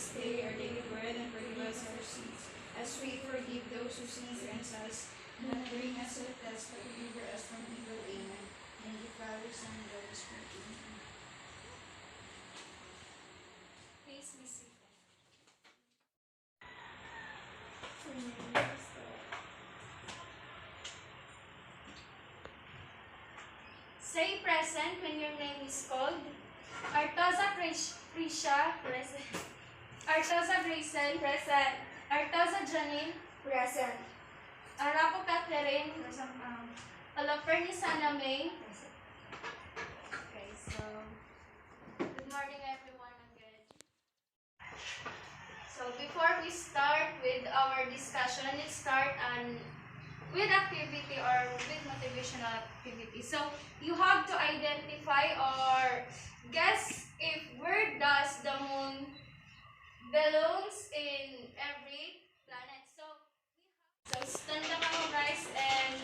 this day our daily bread, and forgive us our sins, as we forgive those who sin against us. Do not bring us to the test, but deliver us from evil. Amen. And the Father, Son, and Holy Spirit. Amen. Please be seated. Say present when your name is called. Artoza Prisha, present. Artoza Grayson, present. Artoza Janine, present. Arapo Catherine, present. Alaferni Sana May. Okay, so good morning everyone again. So before we start with our discussion, let's start with activity or with motivational activity. So you have to identify or guess if where does the moon belongs in every planet. So stand up now guys and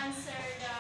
answer the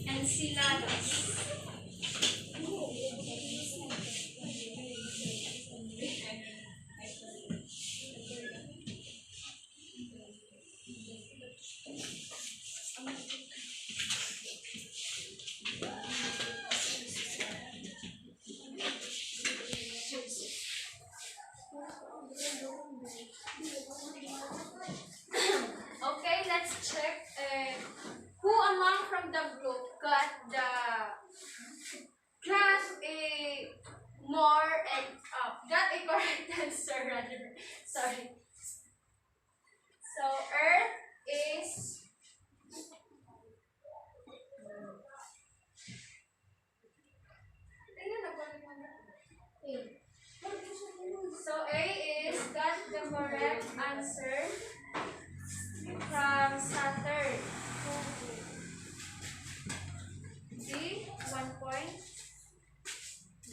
Enceladus. Okay, let's check who among from the group got the class A more and got a correct answer rather. Sorry. So Earth is so A is got the correct answer from Saturn. D 1 point.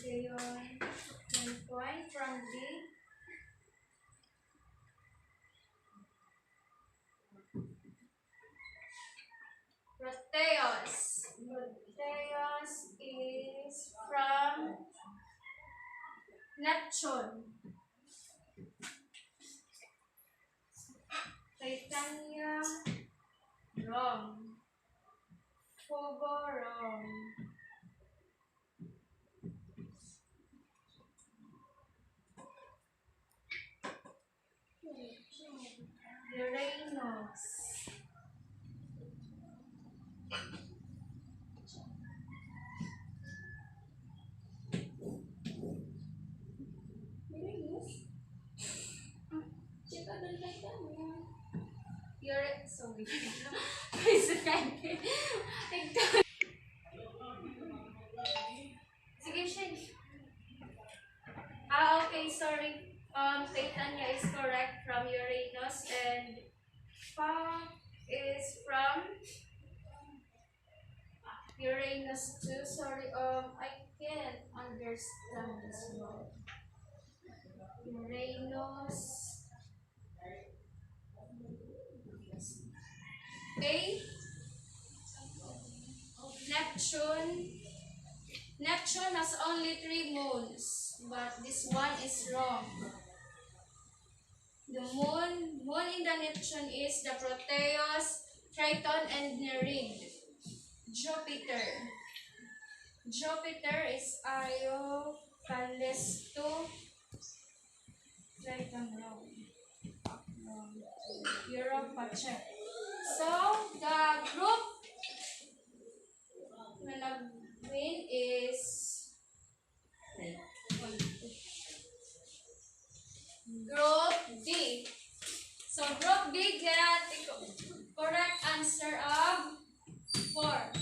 Leon 1 point from D. Proteus. Proteus is from Neptune. Titania, wrong. Phobos, wrong. Uranus. You're so weird. Sige, Shin. Okay, sorry. Titania is correct from Uranus and Pop is from Uranus too. Sorry, I can't understand this word. Uranus. A. Neptune. Neptune has only 3 moons, but this one is wrong. The moon in the Neptune is the Proteus, Triton, and Nereid. Jupiter is Io, Callisto, Triton, wrong. Europa, check. So, the group na nag-win is Group D. So, Group D get the correct answer of 4.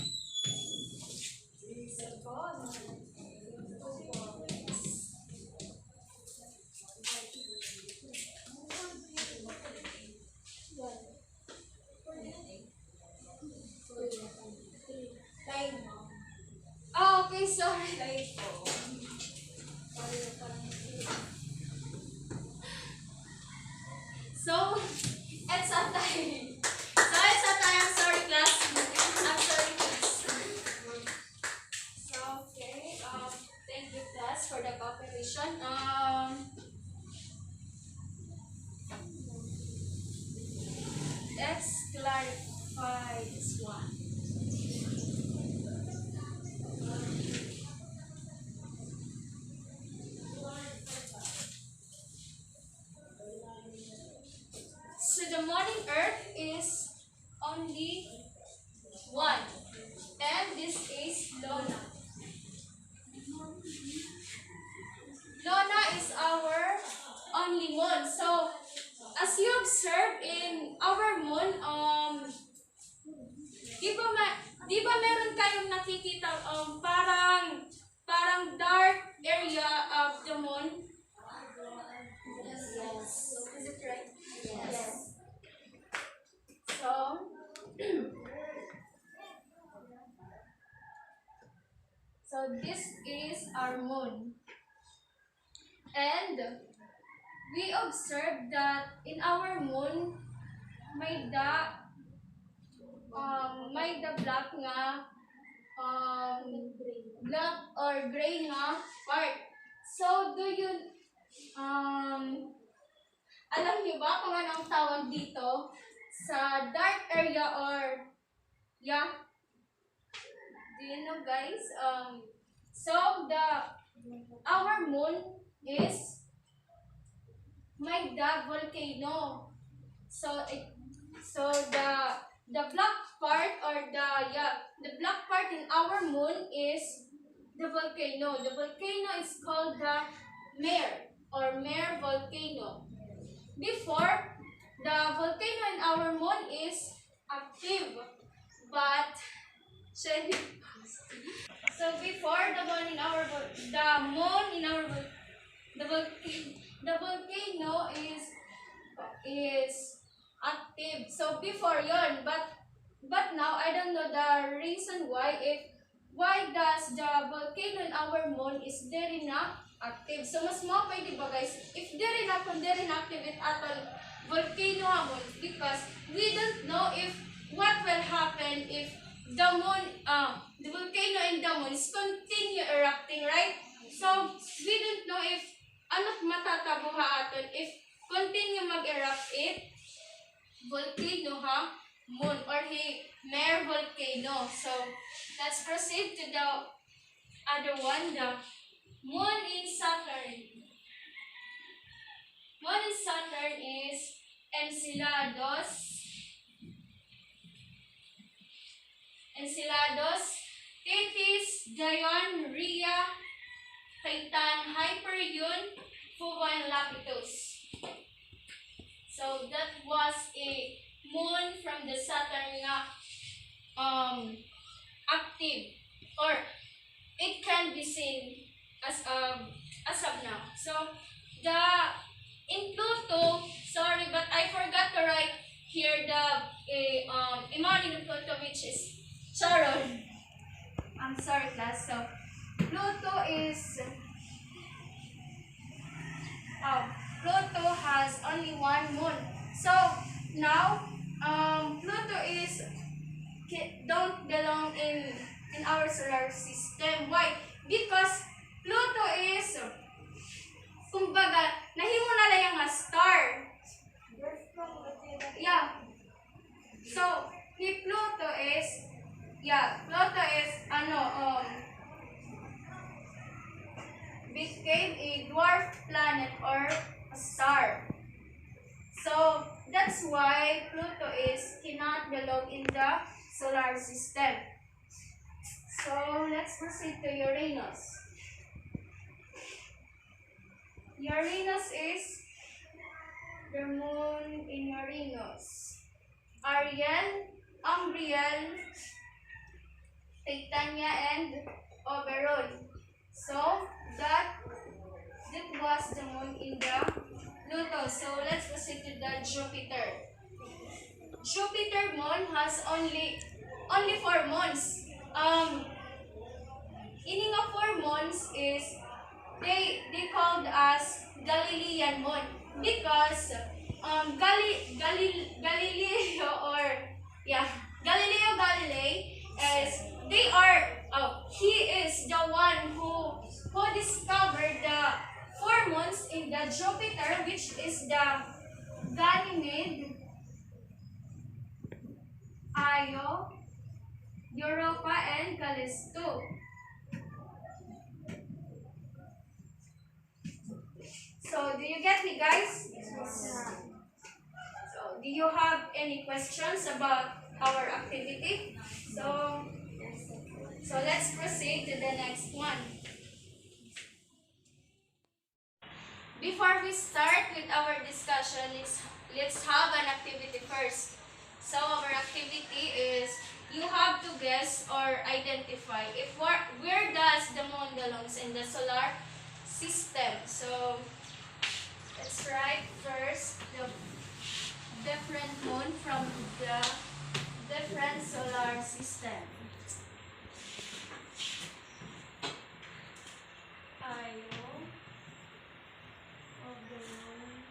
Oh, okay, sorry. So, it's a time. I'm sorry, class. I'm sorry, class. So, okay. Thank you, class, for the cooperation. Let's clarify this one. So the morning Earth is only one, and this is Lona. Lona is our only moon. So as you observe in our moon, di ba meron kayong nakikita parang dark area of the moon? Yes. Is it right? Yes. So, so this is our moon. And we observe that in our moon, may the black nga black or gray nga part. So, do you alam niyo ba kung anong tawag dito sa dark area or yeah? Do you know, guys? So our moon is may the volcano. So the black part or the black part in our moon is the volcano. The volcano is called the Mare or Mare volcano. Before, the volcano in our moon is active, but so before the volcano is active. So before yon, but now I don't know the reason why does the volcano in our moon is very not active. So mas mo pwede ba, guys, if very not active it atol volcano hamon, because we don't know if what will happen if the moon the volcano in the moon is continue erupting, right? So we don't know if moon or mere volcano. So let's proceed to the other one, the moon in Saturn. Moon in Saturn is Enceladus, Tethys, Dione, Rhea, Titan, Hyperion, Phoebe, and Lapidus. So that was a moon from the Saturn na active, or it can be seen as of now. So in Pluto, sorry, but I forgot to write here the imagine of Pluto, which is Charon. I'm sorry, class. So Pluto is Pluto has only one moon. So now Pluto is don't belong in our solar system. Why? Because Pluto is kumbaga nahimo na lang nga star. Yeah. So Pluto is became a dwarf planet or a star. So that's why Pluto cannot belong in the solar system. So let's proceed to Uranus. Uranus is the moon in Uranus. Ariel, Umbriel, Titania, and Oberon. So that was the moon in the Pluto. So let's proceed to the Jupiter. Jupiter moon has only 4 moons. Ini nga 4 moons is they called as Galilean moon because Galileo Galileo Galilei he is the one who discovered the 4 moons in the Jupiter, which is the Ganymede, Io, Europa, and Callisto. So, do you get me, guys? So, do you have any questions about our activity? So let's proceed to the next one. Before we start with our discussion, let's have an activity first. So our activity is you have to guess or identify where does the moon belongs in the solar system. So let's write first the different moon from the different solar system. Io, Oberon,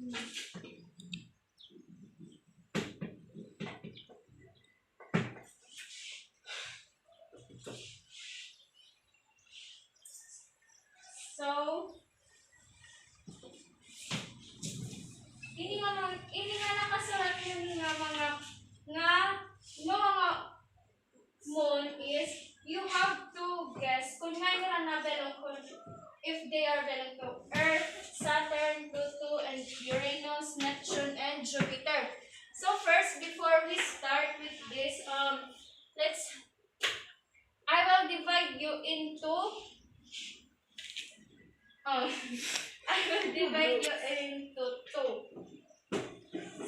So, ini nga nakasalat nga mga moon is you have to guess kung nga nga na belong kung if they are belong to Earth, Saturn, Pluto, and Uranus, Neptune, and Jupiter. So first, before we start with this, I will divide you into I will divide you into two.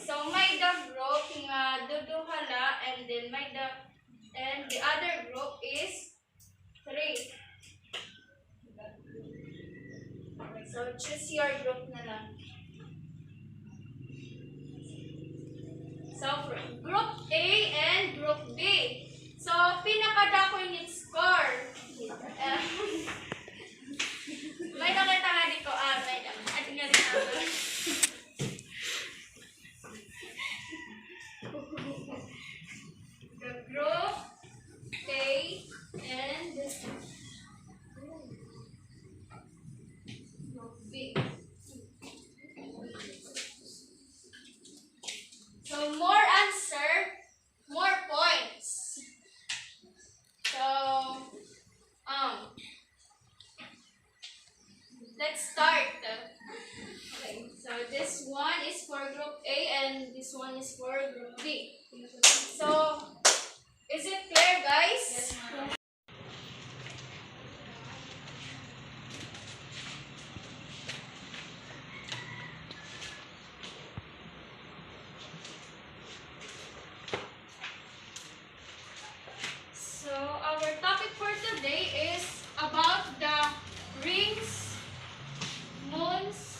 So may the group nga duduhala and then and the other group is 3. So choose your group na lang. So group A and group B. So pinakadako yung score. May nakita nga dito, may ating nga rin ako. The group A and group B. So more answer, more points. So, let's start. Okay, so this one is for group A and this one is for group B. So, is it clear, guys? Yes, ma'am. So, our topic for today is about the rings, moons,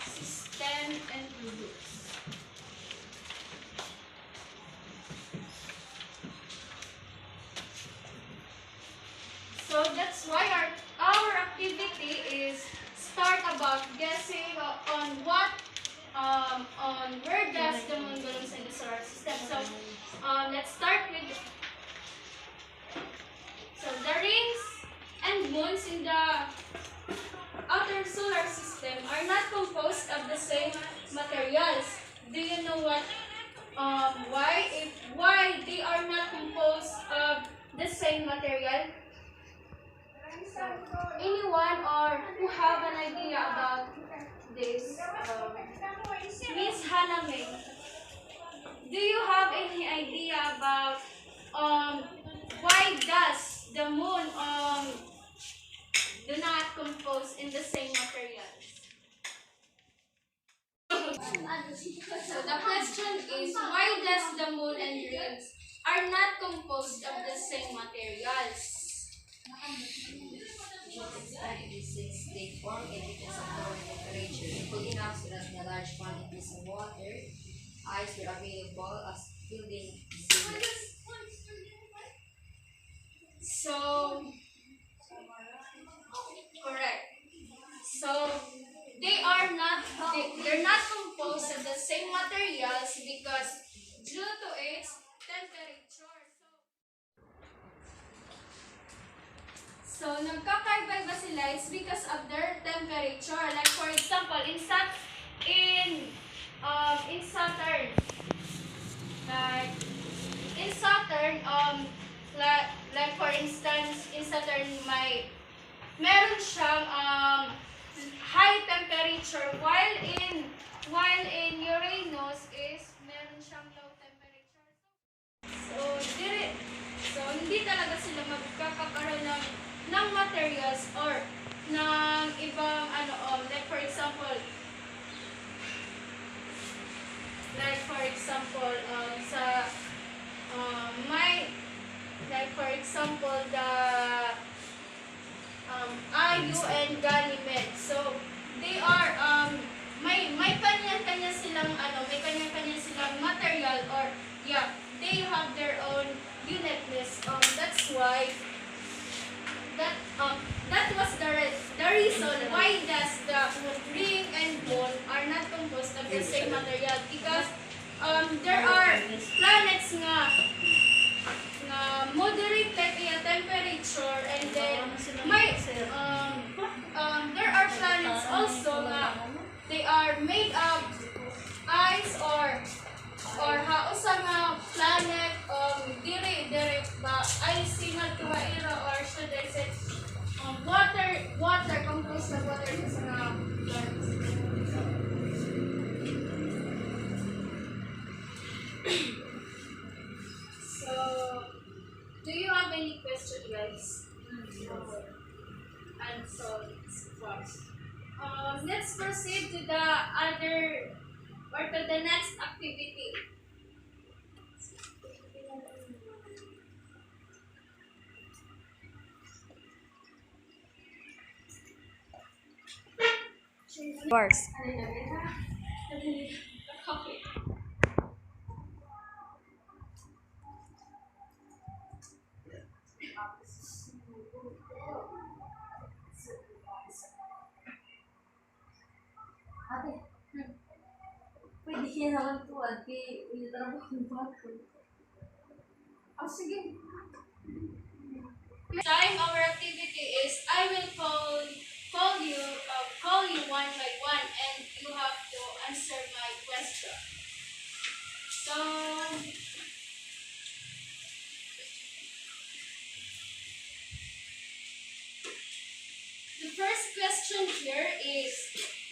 system, and rules. So that's why our activity is start about guessing on where does the moon belongs in the solar system. So let's start with the rings and moons in the outer solar system are not composed of the same materials. Do you know why they are not composed of the same material? Anyone or who have an idea about this? Miss Haname, do you have any idea about why does the moon do not compose in the same materials? So the question is, why does the moon and rings are not composed of the same materials? Since they form in because of lower temperature, cool enough so that the large quantities of water, ice were available as building materials. So, correct. So, they're not composed of the same materials because due to its temperature. So nagkakaiba sila is because of their temperature. Like for example, in Saturn, like for instance, in Saturn meron siyang high temperature while in Uranus is meron siyang low temperature. So hindi talaga sila magkakaroon ng materials or ng ibang like for example sa the IU and Ganymede. So they are may kanya-kanya silang material or they have their own uniqueness. That's why the same material because there are planets nga moderate type iya temperature, and then may there are planets also nga they are made of ice or usa nga planet dire ba icy nga tuhaira, or should I say water composed ng water sa nga planets. So, do you have any question, guys? And so, let's proceed to the other or to the next activity. Bars. Ate, pwede siya naman tuwad kay trabaho ng bago. Oh, sige. Time our activity is I will call you one by one, and you have to answer my question. So the first question here is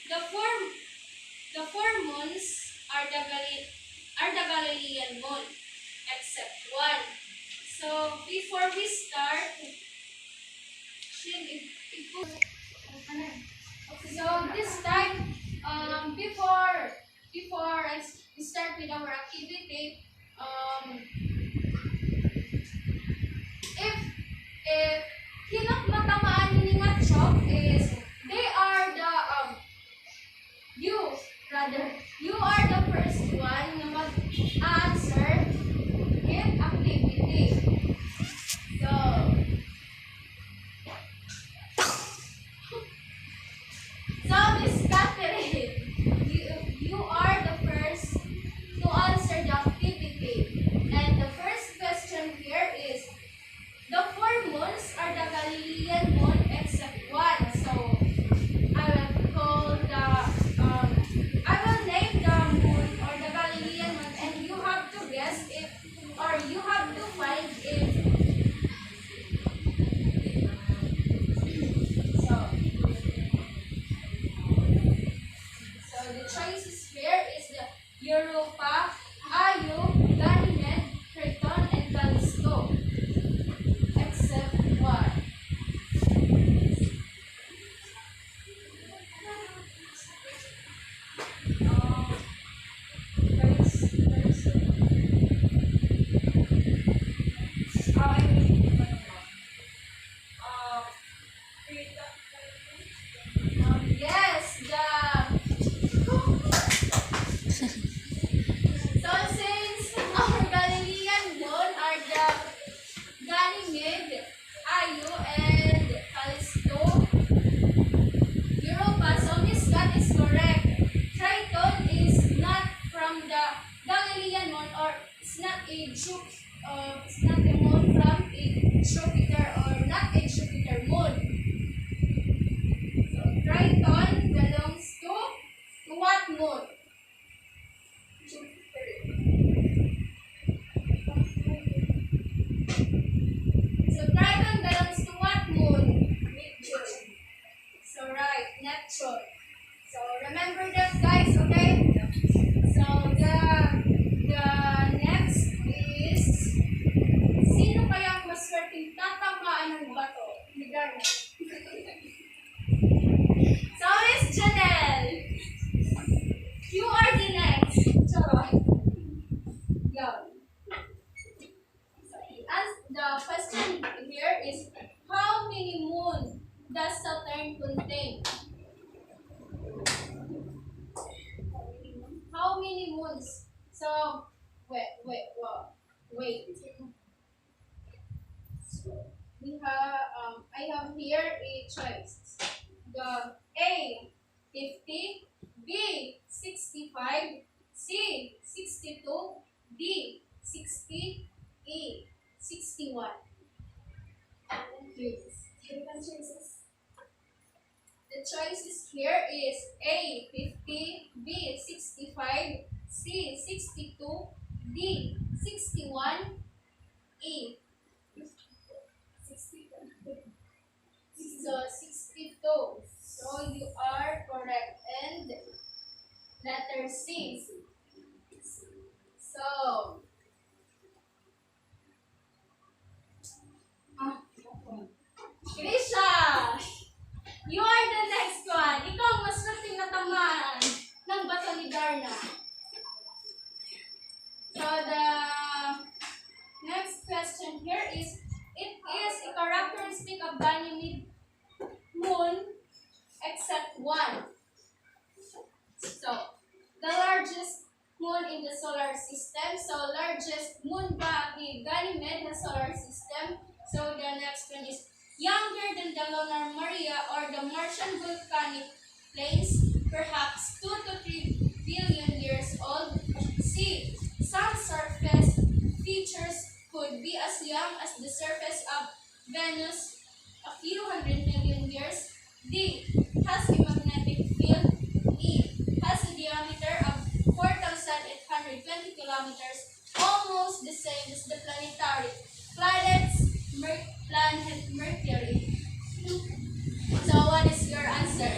the four moons are the Galilean moon except one. So before we start, so this time, before we start with our activity, if hinok matamaan ni nga chok is they are the you are the first one na mag-answer in activity. So Miss Catherine, you are the first to answer the activity. And the first question here is, the four moons are the Galilean moon except one. So I will name the moon or the Galilean moon, and you have to guess if, or you have to find if. So the choices here is the Europa, Io, Ganymede, Triton, and Callisto. Except one. Yes, so since our Galilean moon are the Ganymede, Io, and Callisto, Europa, so Miss Kat is correct. Triton is not from the Galilean moon, or it's not a moon from a Jupiter, or not a Jupiter moon. So Triton belongs to what moon? Jupiter. So Triton belongs to what moon? Neptune. So right, Neptune. So remember that, guys, okay? So the next is, sino kaya ang maswerteng tatamaan ng bato ni Garnet? So Miss Janelle, you are the next. Charot. Yan. So the question here is, how many moon does Saturn contain? How many moons? So wait. So we have I have here a choice. The A 50, B 65, C. 62, D. 60, E. 61. The choices here is A. 50, B. 65, C. 62, D. 61, E. So 62. So you are correct. And letter C. So Krisha, you are the next one. Ikaw ang mas nating natamaan ng bato ni Darna. So the next question here is, it is a characteristic of Ganymede moon except one. So, the largest moon in the solar system. So, largest moon ba ni Ganymede na solar system. So, the next one is younger than the lunar Maria or the Martian volcanic plains, perhaps 2 to 3 billion years old. C. Some surface features could be as young as the surface of Venus, a few hundred million years. D. Has a magnetic field. E. Has a diameter of 4,820 kilometers, almost the same as the planetary planet Mercury. So, what is your answer?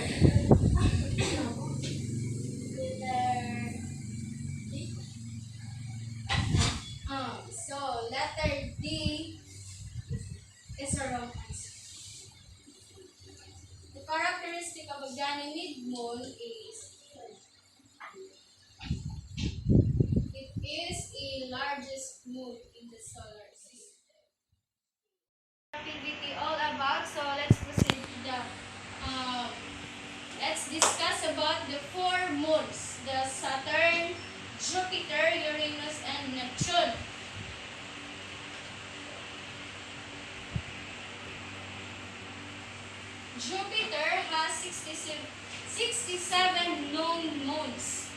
So, letter D is a wrong answer. The characteristic of a Ganymede moon is it is a largest moon in the solar system. Activity all about. So let's proceed to the let's discuss about the 4 moons: the Saturn, Jupiter, Uranus, and Neptune. Jupiter has 67 known moons,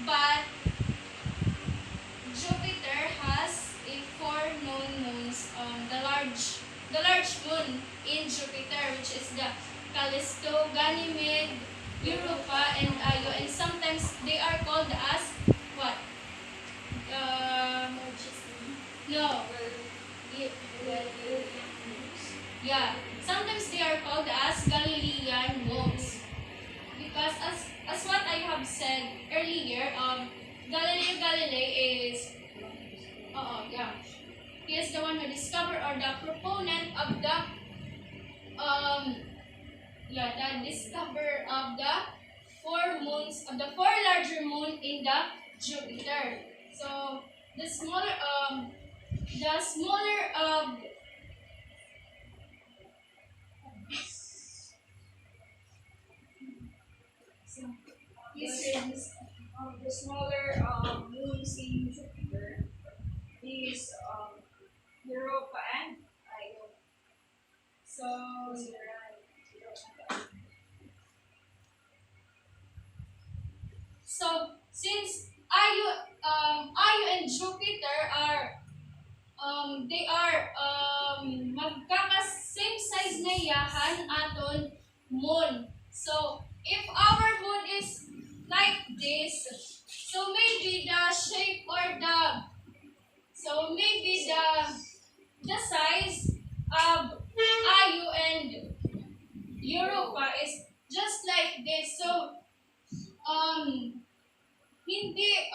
but Jupiter has a 4 known moons. The large moon in Jupiter, which is the Callisto, Ganymede, Europa, and Io, and sometimes they are called as what? No. Yeah. Sometimes they are called as Galilean moons. Because as what I have said earlier, Galileo Galilei is he is the one who discovered, or the proponent of the discover of the 4 moons, of the 4 larger moon in the Jupiter. So the smaller the smaller moons in Jupiter is Europa and Io. So since Io and Jupiter are they are same size na yahan aton moon. So if our moon is like this, so maybe the shape or the size of Io and Europa is just like this. So hindi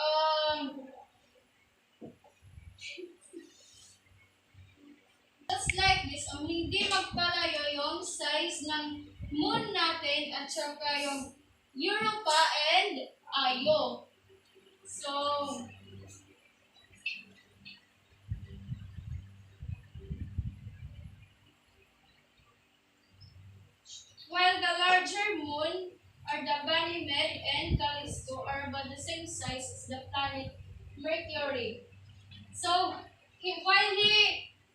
just like this, hindi magkalayo yung size ng moon natin at saka yung Europa and Io. So while the larger moon are the Ganymede and Callisto are about the same size as the planet Mercury. So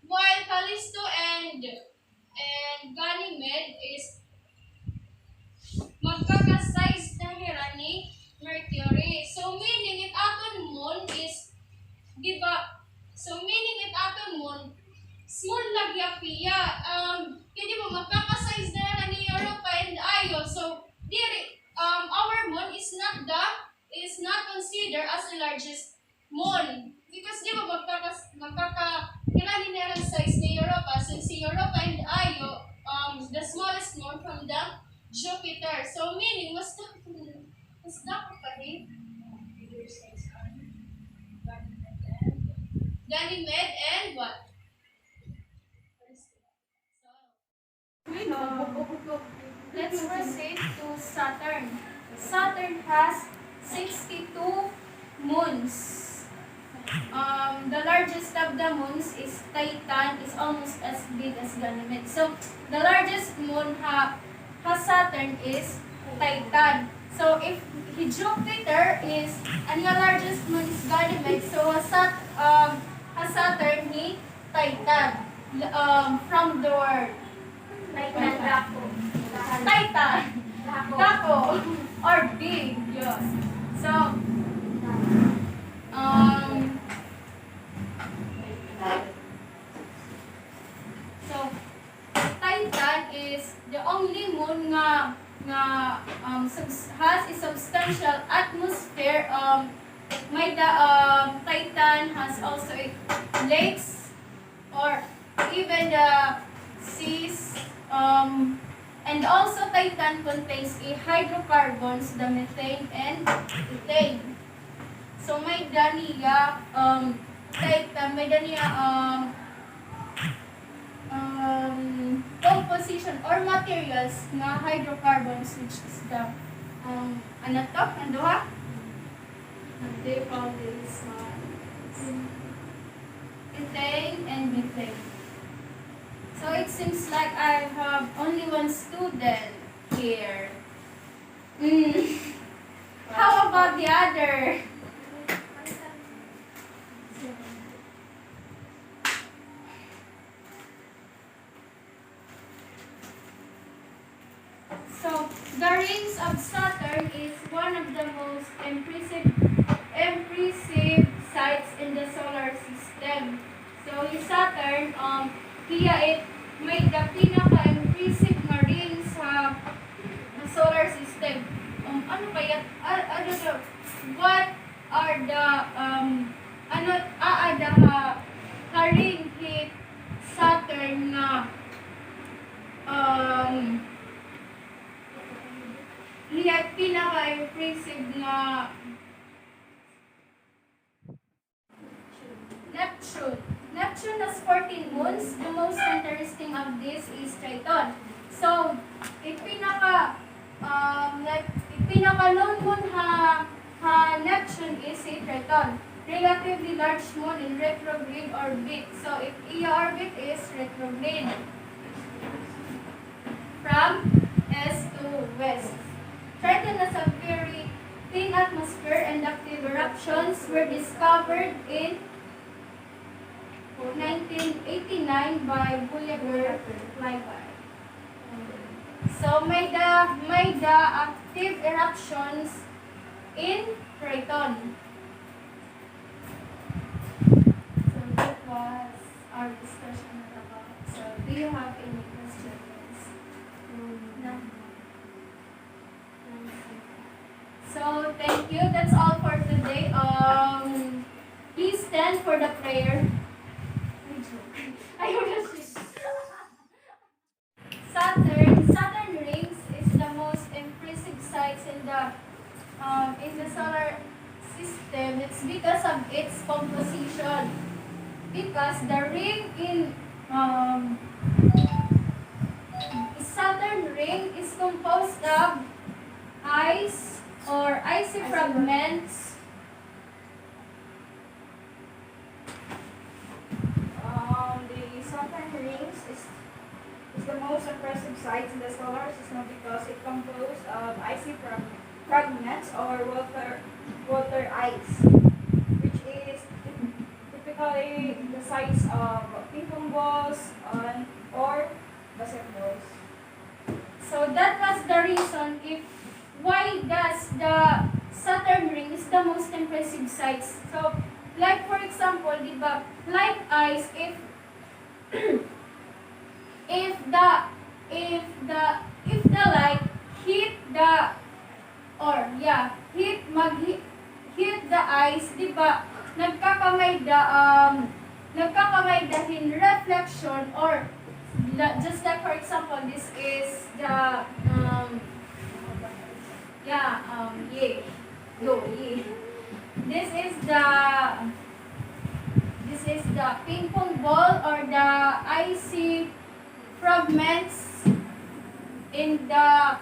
while Callisto and Ganymede is magkaka-size na hira ni Mercury. considered as the largest moon. Because di ba magkakakilala size ni Europa, since si Europa and Io, the smallest moon from the Jupiter. So meaning, mas dako pa rin. Bigger size are Ganymede and what? So, let's proceed to Saturn. Saturn has 62 moons. The largest of the moons is Titan, is almost as big as Ganymede. So, the largest moon has Saturn is Titan. So, if Jupiter is, and the largest moon is Ganymede, so has Saturn ni Titan. From the word Titan Dako. Titan. Dako. Or big. Yes. So, Titan is the only moon has a substantial atmosphere. Titan has also lakes or even the seas. And also Titan contains hydrocarbons, the methane and ethane. So may daniya Titan, may daniya composition or materials na hydrocarbons, which is the ano to? Ano ha? They call this ethane and methane. So it seems like I have only one student here. How about the other? So the rings of Saturn is one of the most impressive sites in the solar system. So Saturn, kaya it may the pinaka-impressive na ring sa solar system. Ano kaya, what are the, ring hit Saturn na, lihat pinaka-impressive na Neptune. Neptune has 14 moons. The most interesting of this is Triton. So, pinaka-known moon ha Neptune is si Triton. Relatively large moon in retrograde orbit. So, if orbit is retrograde from east to west. Triton has a very thin atmosphere and active eruptions were discovered in 1989 by Boulever Flyby. So may the active eruptions in Triton. So that was our discussion about. So do you have any questions? No. So thank you. That's all for today. Please stand for the prayer. Saturn rings is the most impressive sites in the solar system. It's because of its composition. Because the ring in Saturn ring is composed of ice or icy fragments. The Saturn rings is the most impressive sites in the solar system because it composed of icy fragments or water ice, which is typically the size of ping pong balls or basketballs. So that was the reason why does the Saturn ring is the most impressive sites. So like for example, diba, like ice, if the light hit hit the eyes, di ba, nagkakamay dahin reflection or just like for example, this is the yeah. This is the ping pong ball or the icy fragments in the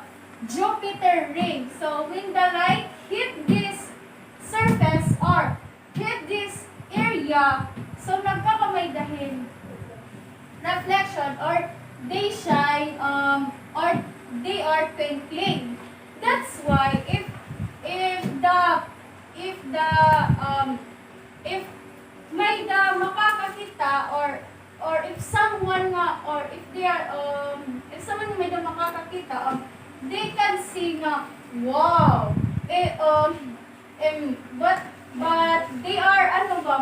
Jupiter ring. So when the light hit this surface or hit this area, so nagkakamay dahin reflection or they shine or they are twinkling. That's why if may da makakakita or if someone nga or if they are if someone may da makakakita they can see nga wow but they are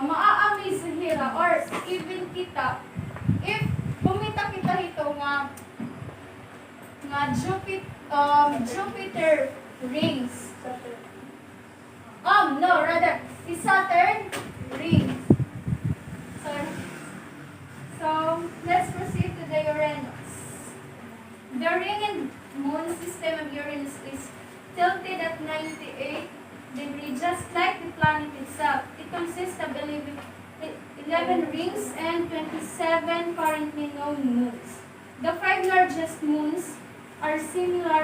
maa-amaze sila or even kita if bumita kita ito nga Jupiter rings. No, rather, is Saturn rings. So, let's proceed to the Uranus. The ring and moon system of Uranus is tilted at 98 degrees, just like the planet itself. It consists of 11 rings and 27 currently known moons. The 5 largest moons are similar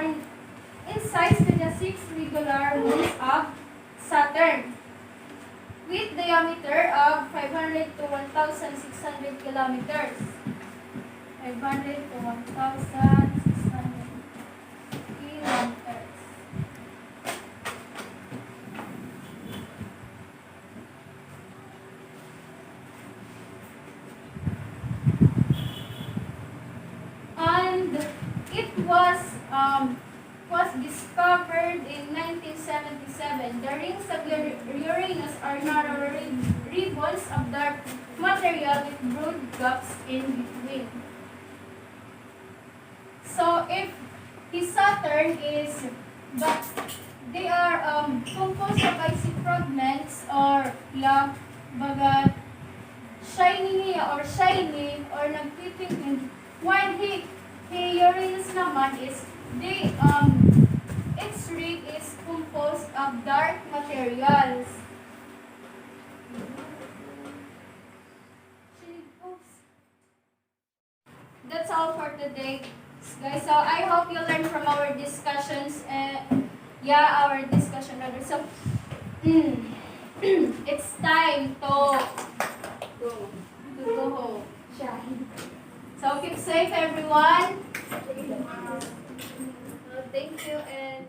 in size to the 6 regular moons of Saturn, with diameter of 500 to 1,600 kilometers. 500 to 1,600 kilometers. And it was discovered in 1977. The rings of Uranus are narrow ribbons of dark material with broad gaps in between. So if his Saturn is, but they are composed of icy fragments or baga shiny or nagpiping, while he Uranus naman is its ring is composed of dark materials. That's all for today, guys. So I hope you learned from our discussions and our discussion rather. So it's time to go home. So keep safe, everyone. Thank you and